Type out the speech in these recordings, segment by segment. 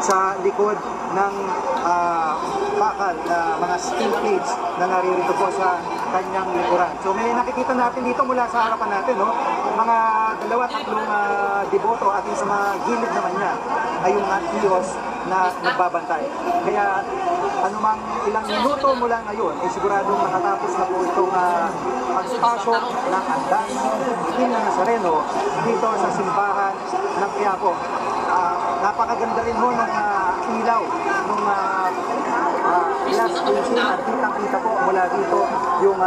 sa likod ng bakal na mga steel plates na naririto po sa kanyang likuran. So may nakikita natin dito mula sa harapan natin, no? Mga dalawa, tatlong deboto at yung sa mga gilid naman niya ay yung Diyos na nagbabantay. Kaya anumang ilang minuto mula ngayon ay siguradong nakatapos na po itong pagpasok ng andas ng Nazareno dito sa simbahan ng Quiapo. Napakaganda rin ho ng ilaw ng glass painting at kitang-kita po mula dito yung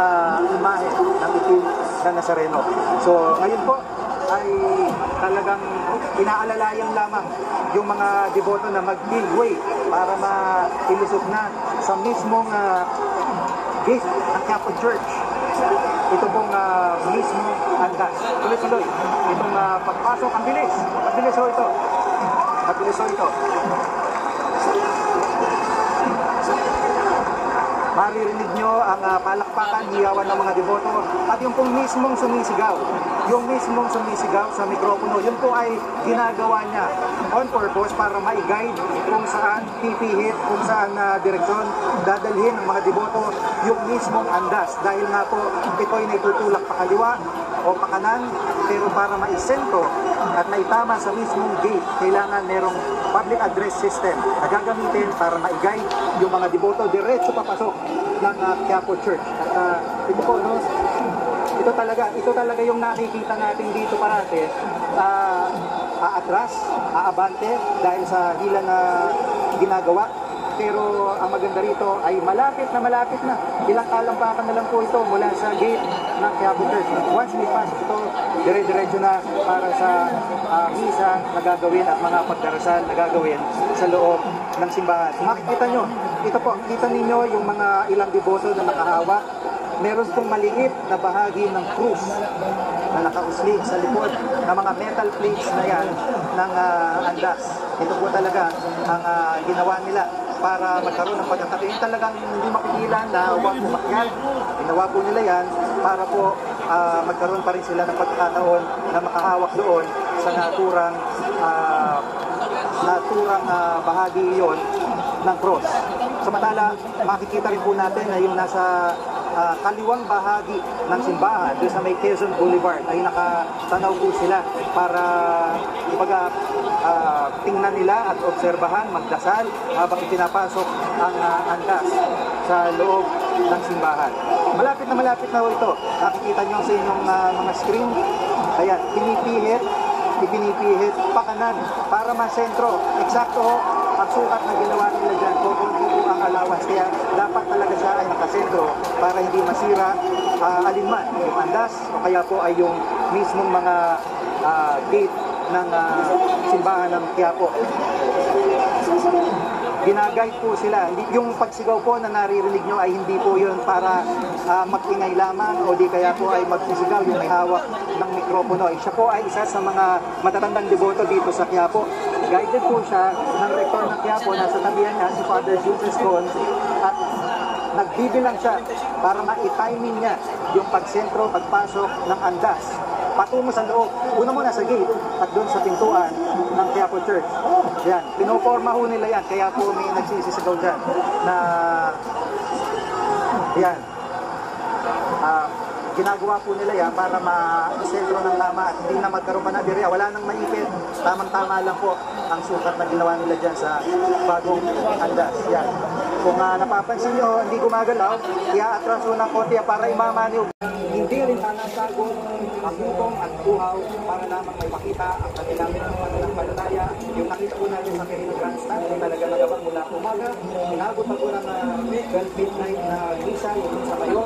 imahe ng itim na Nazareno. So ngayon po ay talagang inaalalayan lamang yung mga deboto na mag-give way para mailusok na sa mismong gate ng Quiapo Church. Ito pong mismo andas. Tuloy-tuloy. Itong pagpasok, ang bilis. Mabilis ho ito. Mabilis ho ito. Maririnig nyo ang palakpakan, hiyawan ng mga deboto at yung pong mismong sumisigaw. Yung mismong sumisigaw sa mikropono, yun po ay ginagawa niya on purpose para ma-guide kung saan pipihit, kung saan direksyon dadalhin ng mga deboto yung mismong andas. Dahil nga po ito ay naitutulak pa kaliwa o pa kanan, pero para maisento at maitama sa mismong gate, kailangan merong public address system na gagamitin para ma-guide yung mga deboto diretso papasok ng Quiapo Church. At ito po, no, ito talaga yung nakikita natin dito parate, aatras, aabante dahil sa hila na ginagawa. Pero ang maganda rito ay malapit na. Ilang kalampakan na lang po ito mula sa gate ng Quiapo Church. Once may pasok ito, dire-diretso na para sa misa na gagawin at mga pagdarasal na gagawin sa loob ng simbahan. Makikita nyo, ito po, kita ninyo yung mga ilang deboto na nakahawak. Meron pong maliit na bahagi ng krus na nakausli sa likod ng mga metal plates na yan ng andas. Ito po talaga ang ginawa nila para magkaroon ng pagkakataon. Talagang hindi mapigilan na huwag umakyat. Ginawa po nila yan para po magkaroon pa rin sila ng pagkakataon na makahawak doon sa naturang bahagi iyon ng cross. Samantala, makikita rin po natin na yung nasa kaliwang bahagi ng simbahan, doon sa may Quezon Boulevard, ay nakatanaw po sila para tingnan nila at obserbahan, magdasal habang ipinapasok ang andas sa loob ng simbahan. Malapit na ho ito. Nakikita nyo sa inyong mga screen. Ayan, ipinipihit pa kanan para masentro. Eksakto ho ang sukat na ginawa nila dyan. Kukunti po ang allowance. Kaya dapat talaga siya ay nakasentro para hindi masira alinman yung andas o kaya po ay yung mismong mga gate ng simbahan ng Quiapo. Ginaguide po sila. Yung pagsigaw po na naririnig nyo ay hindi po yun para mag-ingay lamang o di kaya po ay magsisigaw yung may hawak ng mikropono. Siya po ay isa sa mga matatandang deboto dito sa Quiapo. Guided po siya ng rektor ng Quiapo, nasa tabihan niya si Father Julius Con, at nagbibilang siya para ma-timing niya yung pagsentro, pagpasok ng andas patungo sa loob. Una muna sa gate at doon sa pintuan ng Quiapo Church. Yan, pinoporma ho nila yan, kaya po may nagsisisigaw dyan na yan. Ginagawa po nila yan para ma-sentro ng tama at hindi na magkaroon pa na birya. Wala nang maipit. Tamang-tama lang po ang sukat na ginawa nila dyan sa bagong andas. Yan. Kung napapansin nyo, hindi gumagalaw, i-atras ng konti para imamaniw. Hindi rin tanasagot ang gutom at uhaw para lamang may pakita ang kanilang pananampalataya. Yung nakita po natin sa Quirino Grandstand, yung talaga nagawang mula umaga, inabot na po ng 12 midnight na misa, yung sa kayo.